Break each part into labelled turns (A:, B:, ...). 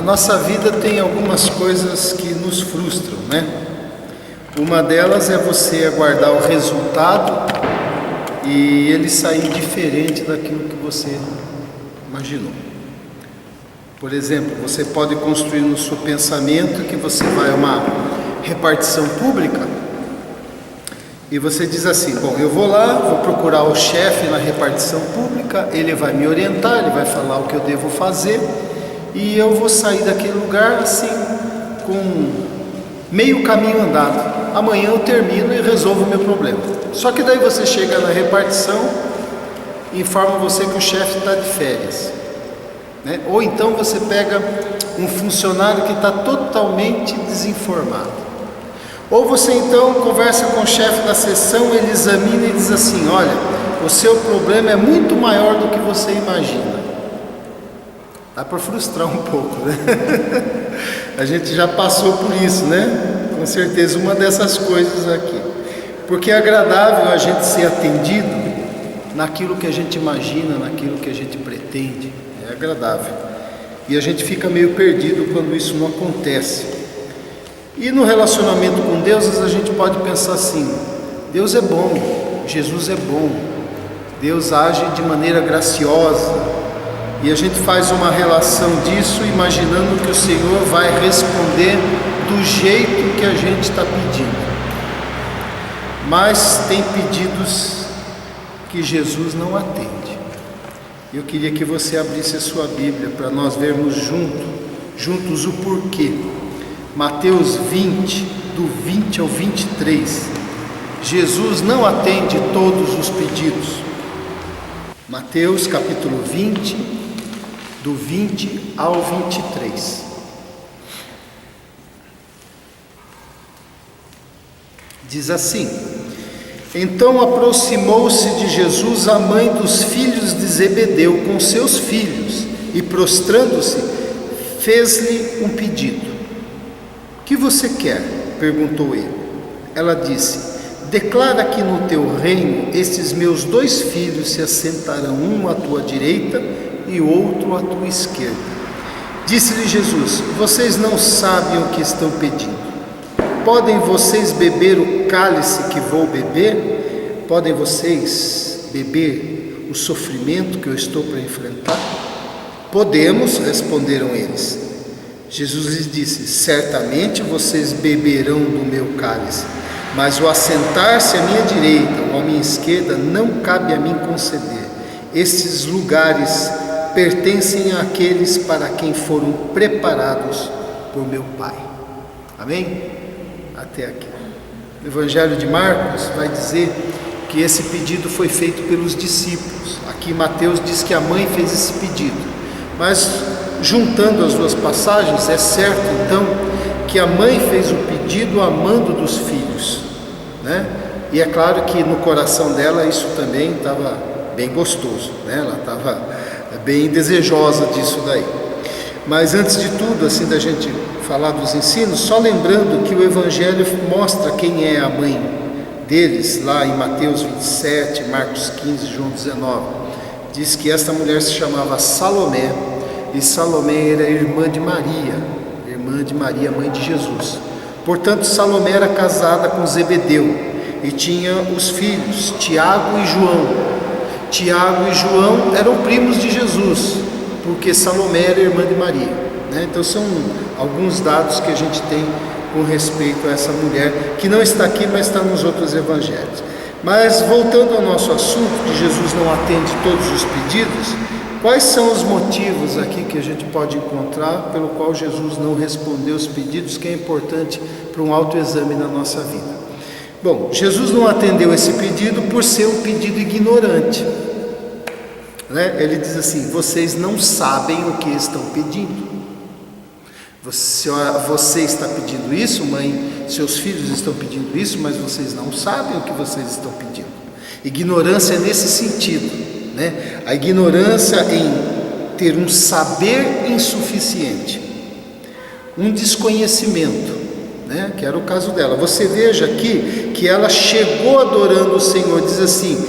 A: nossa vida tem algumas coisas que nos frustram, né? Uma delas é você aguardar o resultado e ele sair diferente daquilo que você imaginou. Por exemplo, você pode construir no seu pensamento que você vai a uma repartição pública e você diz assim: bom, eu vou lá, vou procurar o chefe na repartição pública, ele vai me orientar, ele vai falar o que eu devo fazer e eu vou sair daquele lugar assim, com meio caminho andado. Amanhã eu termino e resolvo o meu problema. Só que daí você chega na repartição e informa você que o chefe está de férias, né? Ou então você pega um funcionário que está totalmente desinformado. Ou você então conversa com o chefe da seção, ele examina e diz assim: olha, o seu problema é muito maior do que você imagina. Dá para frustrar um pouco, né? A gente já passou por isso, né? Com certeza uma dessas coisas aqui. Porque é agradável a gente ser atendido naquilo que a gente imagina, naquilo que a gente pretende. É agradável. E a gente fica meio perdido quando isso não acontece. E no relacionamento com Deus, a gente pode pensar assim: Deus é bom, Jesus é bom, Deus age de maneira graciosa. E a gente faz uma relação disso imaginando que o Senhor vai responder do jeito que a gente está pedindo. Mas tem pedidos que Jesus não atende. Eu queria que você abrisse a sua Bíblia para nós vermos juntos o porquê. Mateus 20, do 20 ao 23. Jesus não atende todos os pedidos. Mateus capítulo 20, do 20 ao 23. Diz assim: então aproximou-se de Jesus a mãe dos filhos de Zebedeu com seus filhos e, prostrando-se, fez-lhe um pedido. Que você quer? Perguntou ele. Ela disse: declara que no teu reino estes meus 2 filhos se assentarão, um à tua direita e outro à tua esquerda. Disse-lhe Jesus: vocês não sabem o que estão pedindo. Podem vocês beber o cálice que vou beber? Podem vocês beber o sofrimento que eu estou para enfrentar? Podemos, responderam eles. Jesus lhes disse: certamente vocês beberão do meu cálice, mas o assentar-se à minha direita ou à minha esquerda não cabe a mim conceder. Estes lugares pertencem àqueles para quem foram preparados por meu Pai. Amém? Até aqui. O Evangelho de Marcos vai dizer que esse pedido foi feito pelos discípulos. Aqui Mateus diz que a mãe fez esse pedido. Mas juntando as duas passagens, é certo então que a mãe fez o pedido amando dos filhos, né? E é claro que no coração dela isso também estava bem gostoso, né? Ela estava bem desejosa disso daí. Mas antes de tudo, assim, da gente falar dos ensinos, só lembrando que o Evangelho mostra quem é a mãe deles, lá em Mateus 27, Marcos 15, João 19. Diz que esta mulher se chamava Salomé, e Salomé era irmã de Maria, mãe de Jesus. Portanto, Salomé era casada com Zebedeu e tinha os filhos Tiago e João. Tiago e João eram primos de Jesus, porque Salomé era irmã de Maria, né? Então são alguns dados que a gente tem com respeito a essa mulher, que não está aqui, mas está nos outros evangelhos. Mas voltando ao nosso assunto, que Jesus não atende todos os pedidos, quais são os motivos aqui que a gente pode encontrar pelo qual Jesus não respondeu os pedidos, que é importante para um autoexame na nossa vida? Bom, Jesus não atendeu esse pedido por ser um pedido ignorante, né? Ele diz assim: vocês não sabem o que estão pedindo. Você está pedindo isso, mãe, seus filhos estão pedindo isso, mas vocês não sabem o que vocês estão pedindo. Ignorância é nesse sentido, né? A ignorância em ter um saber insuficiente, um desconhecimento, né? Que era o caso dela. Você veja aqui que ela chegou adorando o Senhor. Diz assim: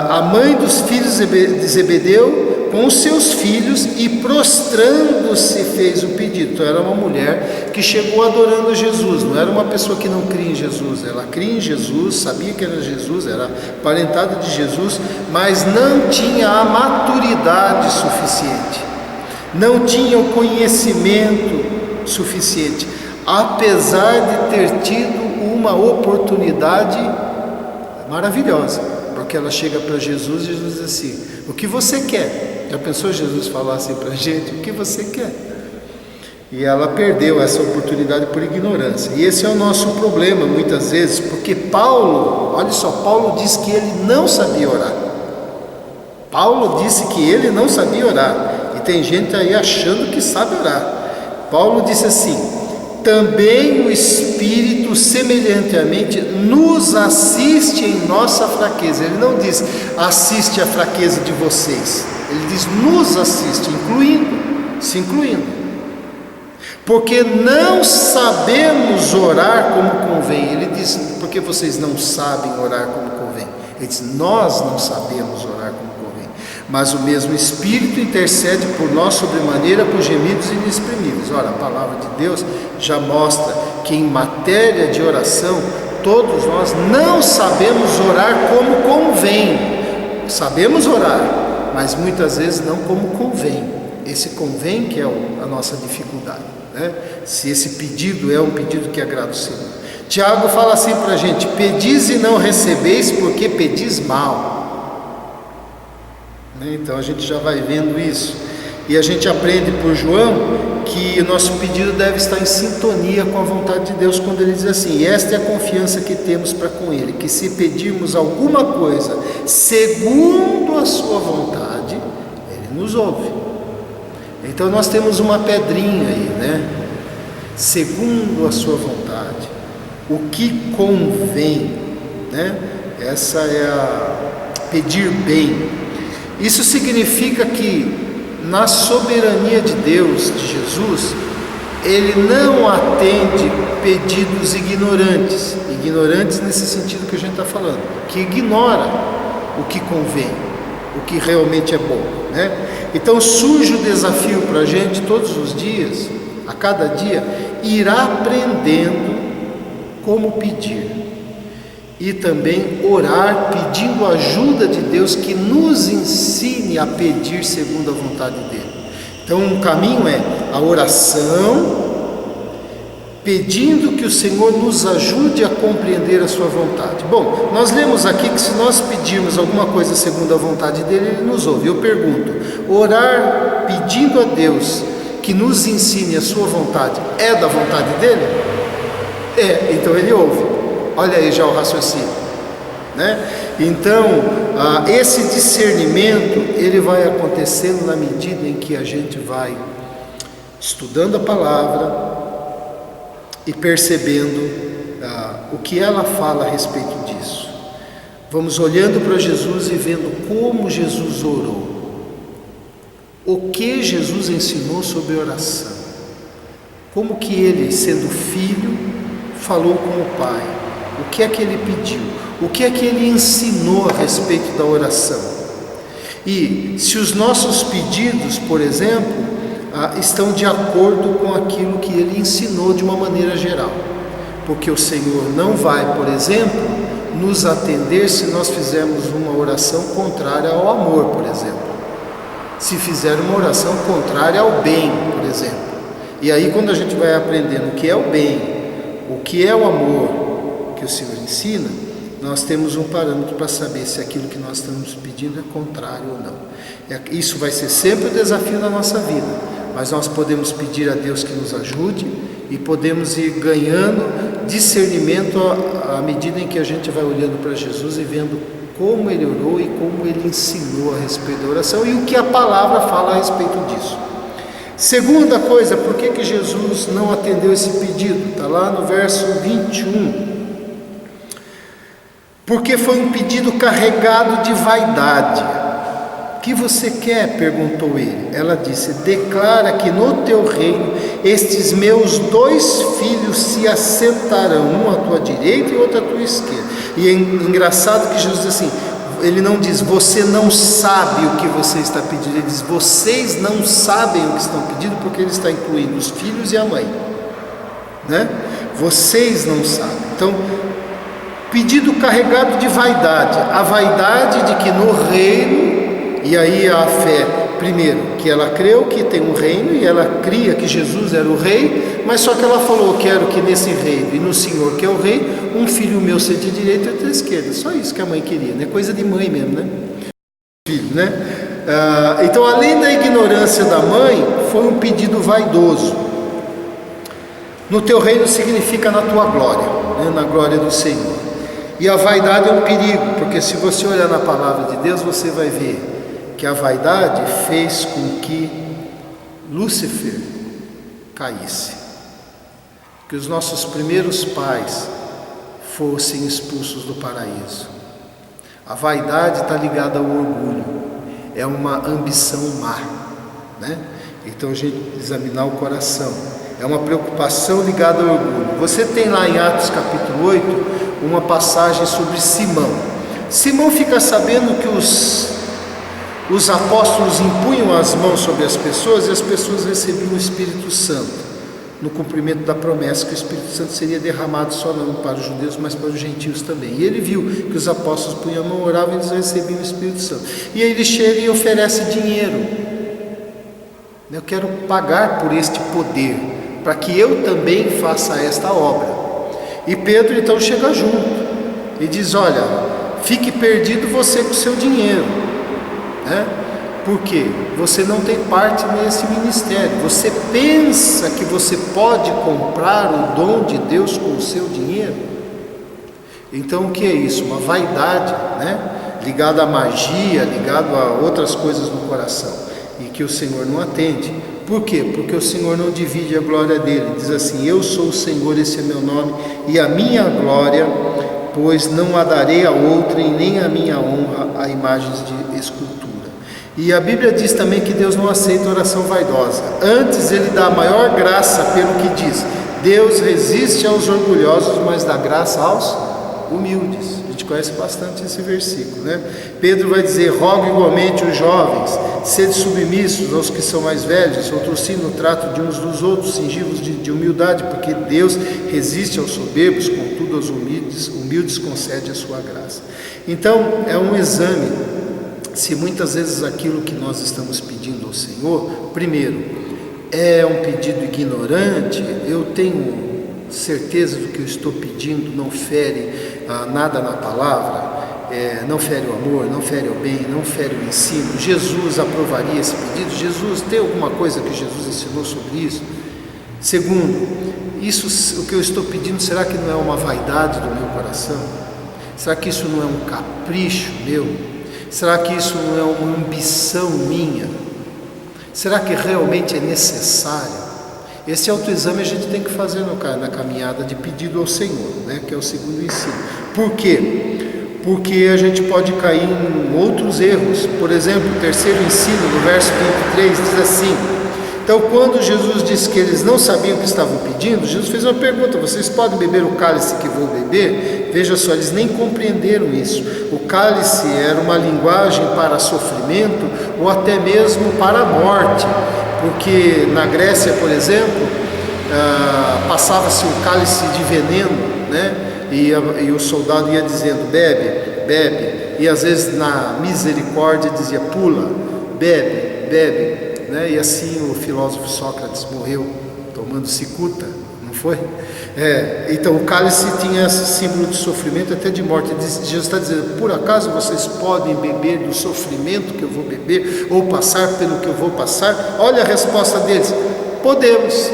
A: a mãe dos filhos de Zebedeu com os seus filhos e prostrando-se fez o pedido. Então era uma mulher que chegou adorando a Jesus, não era uma pessoa que não cria em Jesus, ela cria em Jesus, sabia que era Jesus, era parentada de Jesus, mas não tinha a maturidade suficiente, não tinha o conhecimento suficiente, apesar de ter tido uma oportunidade maravilhosa, porque ela chega para Jesus e Jesus diz assim: o que você quer? Já pensou Jesus falar assim para a gente? O que você quer? E ela perdeu essa oportunidade por ignorância. E esse é o nosso problema muitas vezes, porque Paulo, olha só, Paulo diz que ele não sabia orar. Paulo disse que ele não sabia orar, e tem gente aí achando que sabe orar. Paulo disse assim: também o Espírito semelhantemente nos assiste em nossa fraqueza. Ele não diz assiste a fraqueza de vocês, ele diz nos assiste, se incluindo, porque não sabemos orar como convém. Ele diz, porque vocês não sabem orar como convém. Ele diz, nós não sabemos orar como convém, mas o mesmo Espírito intercede por nós sobremaneira com gemidos inexprimíveis. Ora, a palavra de Deus já mostra que em matéria de oração, todos nós não sabemos orar como convém. Sabemos orar, mas muitas vezes não como convém. Esse convém que é a nossa dificuldade, né? Se esse pedido é um pedido que agrada o Senhor. Tiago fala assim para a gente: pedis e não recebeis, porque pedis mal. Então a gente já vai vendo isso, e a gente aprende por João que o nosso pedido deve estar em sintonia com a vontade de Deus, quando ele diz assim: esta é a confiança que temos para com ele, que se pedirmos alguma coisa segundo a sua vontade, ele nos ouve. Então nós temos uma pedrinha aí, né? Segundo a sua vontade, o que convém, né? Essa é a pedir bem. Isso significa que na soberania de Deus, de Jesus, ele não atende pedidos ignorantes nesse sentido que a gente está falando, que ignora o que convém, o que realmente é bom, né? Então surge o desafio para a gente todos os dias, a cada dia, ir aprendendo como pedir, e também orar pedindo a ajuda de Deus, que nos ensine a pedir segundo a vontade dele. Então um caminho é a oração, pedindo que o Senhor nos ajude a compreender a sua vontade. Bom, nós lemos aqui que se nós pedirmos alguma coisa segundo a vontade dele, ele nos ouve. Eu pergunto, orar pedindo a Deus que nos ensine a sua vontade é da vontade dele? É, então ele ouve. Olha aí já o raciocínio, né? Então, esse discernimento, ele vai acontecendo na medida em que a gente vai estudando a palavra e percebendo o que ela fala a respeito disso. Vamos olhando para Jesus e vendo como Jesus orou, o que Jesus ensinou sobre oração, como que ele, sendo filho, falou com o Pai, o que é que ele pediu, o que é que ele ensinou a respeito da oração. E se os nossos pedidos, por exemplo, estão de acordo com aquilo que ele ensinou de uma maneira geral, porque o Senhor não vai, por exemplo, nos atender se nós fizermos uma oração contrária ao amor, por exemplo, se fizer uma oração contrária ao bem, por exemplo. E aí, quando a gente vai aprendendo o que é o bem, o que é o amor que o Senhor ensina, nós temos um parâmetro para saber se aquilo que nós estamos pedindo é contrário ou não. Isso vai ser sempre o desafio da nossa vida, mas nós podemos pedir a Deus que nos ajude e podemos ir ganhando discernimento à medida em que a gente vai olhando para Jesus e vendo como ele orou e como ele ensinou a respeito da oração e o que a palavra fala a respeito disso. Segunda coisa, por que Jesus não atendeu esse pedido? Está lá no verso 21. Porque foi um pedido carregado de vaidade. O que você quer? Perguntou ele. Ela disse: declara que no teu reino estes meus 2 filhos se assentarão, um à tua direita e outro à tua esquerda. E é engraçado que Jesus diz assim: ele não diz, você não sabe o que você está pedindo, ele diz, vocês não sabem o que estão pedindo, porque ele está incluindo os filhos e a mãe, né? Vocês não sabem. Então, pedido carregado de vaidade, a vaidade de que no reino, e aí a fé, primeiro, que ela creu que tem um reino, e ela cria que Jesus era o rei, mas só que ela falou, quero que nesse reino, e no Senhor que é o rei, um filho meu seja de direita e outro de esquerda. Só isso que a mãe queria, né? Coisa de mãe mesmo, né? Filho, né? Então, além da ignorância da mãe, foi um pedido vaidoso. No teu reino significa na tua glória, né? Na glória do Senhor. E a vaidade é um perigo, porque se você olhar na palavra de Deus, você vai ver que a vaidade fez com que Lúcifer caísse, que os nossos primeiros pais fossem expulsos do paraíso. A vaidade está ligada ao orgulho, é uma ambição má, né? Então a gente examinar o coração, é uma preocupação ligada ao orgulho. Você tem lá em Atos capítulo 8 uma passagem sobre Simão. Simão fica sabendo que os apóstolos impunham as mãos sobre as pessoas e as pessoas recebiam o Espírito Santo, no cumprimento da promessa que o Espírito Santo seria derramado só não para os judeus, mas para os gentios também. E ele viu que os apóstolos punham a mão, oravam e eles recebiam o Espírito Santo. E aí ele chega e oferece dinheiro. Eu quero pagar por este poder, para que eu também faça esta obra. E Pedro então chega junto e diz, olha, fique perdido você com o seu dinheiro, né? Por quê? Você não tem parte nesse ministério. Você pensa que você pode comprar o dom de Deus com o seu dinheiro? Então o que é isso? Uma vaidade, né? Ligada à magia, ligada a outras coisas no coração, e que o Senhor não atende. Por quê? Porque o Senhor não divide a glória dele. Diz assim, eu sou o Senhor, esse é meu nome, e a minha glória, pois não a darei a outra, e nem a minha honra a imagens de escultura. E a Bíblia diz também que Deus não aceita oração vaidosa. Antes ele dá a maior graça pelo que diz, Deus resiste aos orgulhosos, mas dá graça aos humildes. A gente conhece bastante esse versículo, né? Pedro vai dizer, rogo igualmente os jovens, sede submissos aos que são mais velhos, outrossim no trato de uns dos outros, cingivos de humildade, porque Deus resiste aos soberbos, contudo aos humildes concede a sua graça. Então é um exame se muitas vezes aquilo que nós estamos pedindo ao Senhor, primeiro, é um pedido ignorante, eu tenho certeza do que eu estou pedindo, não fere nada na palavra, não fere o amor, não fere o bem, não fere o ensino. Jesus aprovaria esse pedido? Jesus, tem alguma coisa que Jesus ensinou sobre isso? Segundo, isso, o que eu estou pedindo, será que não é uma vaidade do meu coração? Será que isso não é um capricho meu? Será que isso não é uma ambição minha? Será que realmente é necessário? Esse autoexame a gente tem que fazer na caminhada de pedido ao Senhor, né? Que é o segundo ensino. Por quê? Porque a gente pode cair em outros erros. Por exemplo, o terceiro ensino, no verso 23, diz assim, então quando Jesus disse que eles não sabiam o que estavam pedindo, Jesus fez uma pergunta, vocês podem beber o cálice que vou beber? Veja só, eles nem compreenderam isso. O cálice era uma linguagem para sofrimento ou até mesmo para a morte, porque na Grécia, por exemplo, passava-se um cálice de veneno, né? E o soldado ia dizendo, bebe, bebe, e às vezes na misericórdia dizia, pula, bebe, bebe, né? E assim o filósofo Sócrates morreu tomando cicuta, não foi? Então o cálice tinha esse símbolo de sofrimento, até de morte. Jesus está dizendo, por acaso vocês podem beber do sofrimento que eu vou beber, ou passar pelo que eu vou passar? Olha a resposta deles, podemos,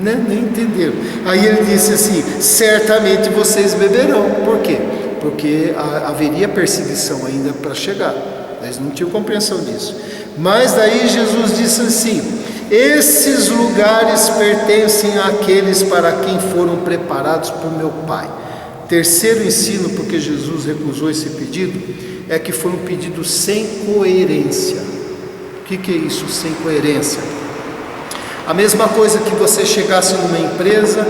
A: né? Nem entenderam. Aí ele disse assim, certamente vocês beberão. Por quê? Porque haveria perseguição ainda para chegar, eles não tinham compreensão disso. Mas daí Jesus disse assim, esses lugares pertencem àqueles para quem foram preparados por meu Pai. Terceiro ensino, porque Jesus recusou esse pedido, é que foi um pedido sem coerência. O que é isso, sem coerência? A mesma coisa que você chegasse numa empresa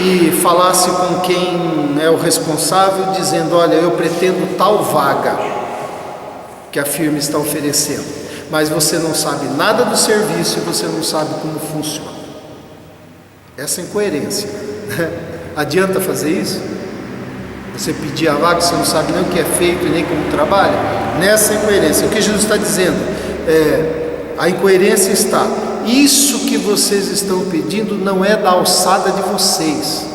A: e falasse com quem é o responsável, dizendo: olha, eu pretendo tal vaga que a firma está oferecendo, mas você não sabe nada do serviço e você não sabe como funciona. Essa é incoerência, né? Adianta fazer isso? Você pedir a vaga, você não sabe nem o que é feito e nem como trabalha? Nessa incoerência, o que Jesus está dizendo a incoerência está: isso que vocês estão pedindo não é da alçada de vocês,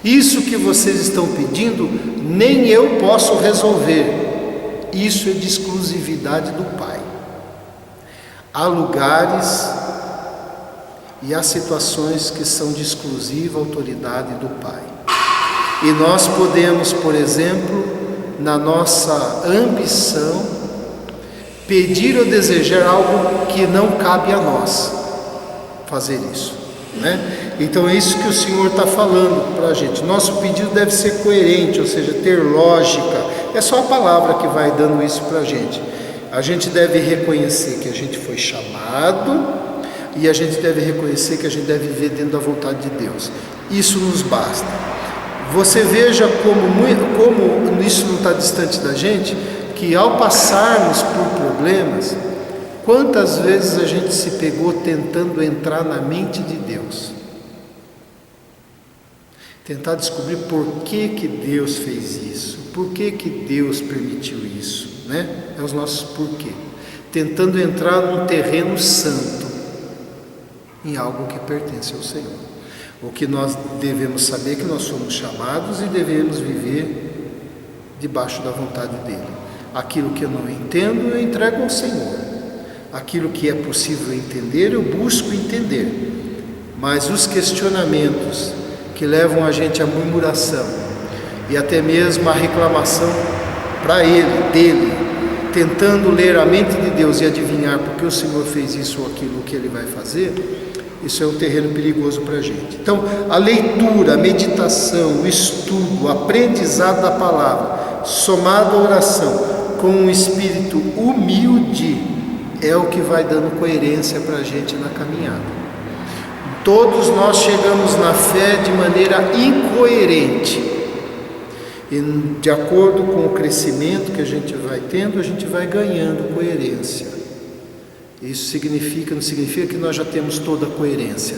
A: isso que vocês estão pedindo nem eu posso resolver, isso é de exclusividade do Pai. Há lugares e há situações que são de exclusiva autoridade do Pai, e nós podemos, por exemplo, na nossa ambição, pedir ou desejar algo que não cabe a nós fazer isso, né? Então é isso que o Senhor está falando para a gente. Nosso pedido deve ser coerente, ou seja, ter lógica. É só a palavra que vai dando isso para a gente. A gente deve reconhecer que a gente foi chamado, e a gente deve reconhecer que a gente deve viver dentro da vontade de Deus. Isso nos basta. Você veja como isso não está distante da gente, que ao passarmos por problemas, quantas vezes a gente se pegou tentando entrar na mente de Deus, tentar descobrir por que Deus fez isso, por que Deus permitiu isso, né? É os nossos porquê, tentando entrar num terreno santo, em algo que pertence ao Senhor. O que nós devemos saber é que nós somos chamados e devemos viver debaixo da vontade dele. Aquilo que eu não entendo, eu entrego ao Senhor. Aquilo que é possível entender, eu busco entender. Mas os questionamentos que levam a gente à murmuração e até mesmo à reclamação para ele, dele, tentando ler a mente de Deus e adivinhar porque o Senhor fez isso ou aquilo que ele vai fazer, isso é um terreno perigoso para a gente. Então, a leitura, a meditação, o estudo, o aprendizado da palavra, somado à oração, com um espírito humilde, é o que vai dando coerência para a gente na caminhada. Todos nós chegamos na fé de maneira incoerente, e de acordo com o crescimento que a gente vai tendo, a gente vai ganhando coerência. Isso não significa que nós já temos toda a coerência,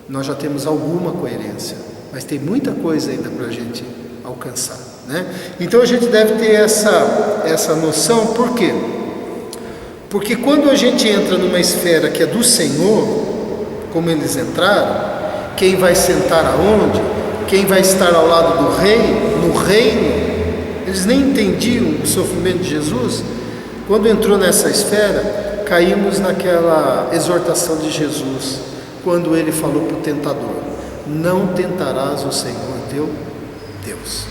A: nós já temos alguma coerência, mas tem muita coisa ainda para a gente alcançar, né? Então a gente deve ter essa noção. Por quê? Porque quando a gente entra numa esfera que é do Senhor, como eles entraram, quem vai sentar aonde, quem vai estar ao lado do rei, no reino, eles nem entendiam o sofrimento de Jesus. Quando entrou nessa esfera, caímos naquela exortação de Jesus, quando ele falou para o tentador: não tentarás o Senhor teu Deus,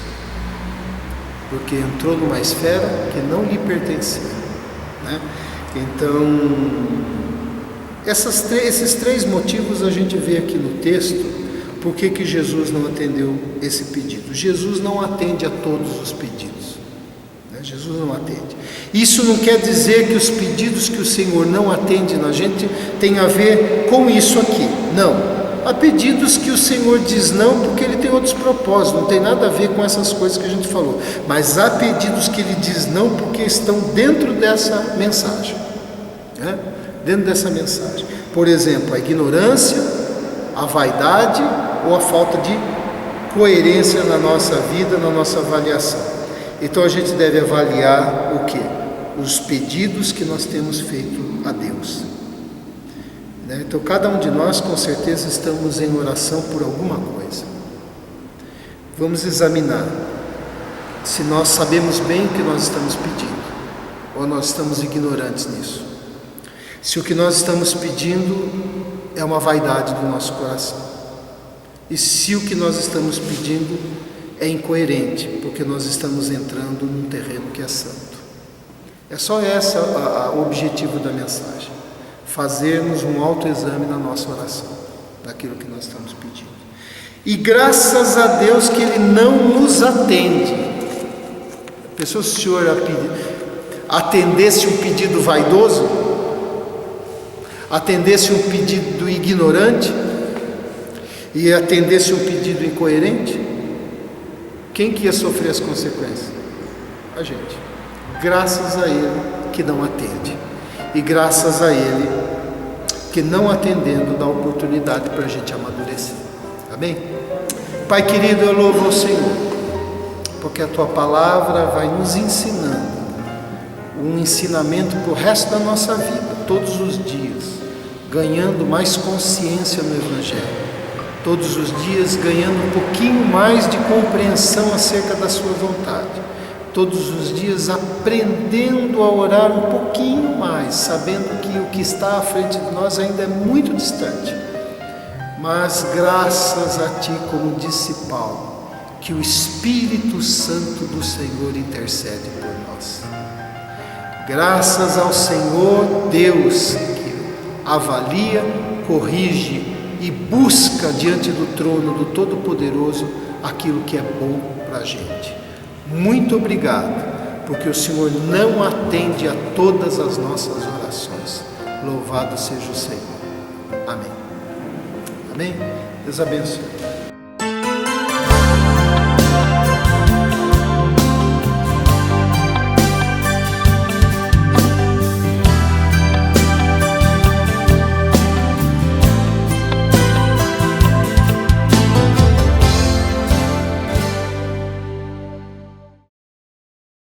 A: porque entrou numa esfera que não lhe pertencia, né? Então, esses três motivos a gente vê aqui no texto. Por que Jesus não atendeu esse pedido? Jesus não atende a todos os pedidos, né? Jesus não atende. Isso não quer dizer que os pedidos que o Senhor não atende na gente tem a ver com isso aqui, não. Há pedidos que o Senhor diz não porque Ele tem outros propósitos, não tem nada a ver com essas coisas que a gente falou. Mas há pedidos que Ele diz não porque estão dentro dessa mensagem, né? Dentro dessa mensagem. Por exemplo, a ignorância, a vaidade ou a falta de coerência na nossa vida, na nossa avaliação. Então a gente deve avaliar o quê? Os pedidos que nós temos feito a Deus. Então cada um de nós com certeza estamos em oração por alguma coisa. Vamos examinar se nós sabemos bem o que nós estamos pedindo ou nós estamos ignorantes nisso. Se o que nós estamos pedindo é uma vaidade do nosso coração, e se o que nós estamos pedindo é incoerente, porque nós estamos entrando num terreno que é santo. É só esse o objetivo da mensagem: fazermos um autoexame na nossa oração, daquilo que nós estamos pedindo. E graças a Deus que Ele não nos atende. Pensou se o Senhor atendesse um pedido vaidoso? Atendesse um pedido ignorante? e atendesse um pedido incoerente, quem que ia sofrer as consequências? A gente. Graças a Ele que não atende, e graças a Ele que não atendendo dá oportunidade para a gente amadurecer. Amém? Pai querido, eu louvo ao Senhor, porque a Tua palavra vai nos ensinando um ensinamento para o resto da nossa vida, todos os dias, ganhando mais consciência no Evangelho, todos os dias ganhando um pouquinho mais de compreensão acerca da Sua vontade, todos os dias aprendendo a orar um pouquinho mais, sabendo que o que está à frente de nós ainda é muito distante, mas graças a Ti, como disse Paulo, que o Espírito Santo do Senhor intercede por nós. Graças ao Senhor Deus, que avalia, corrige e busca diante do trono do Todo-Poderoso aquilo que é bom para a gente. Muito obrigado, porque o Senhor não atende a todas as nossas orações. Louvado seja o Senhor. Amém. Amém? Deus abençoe.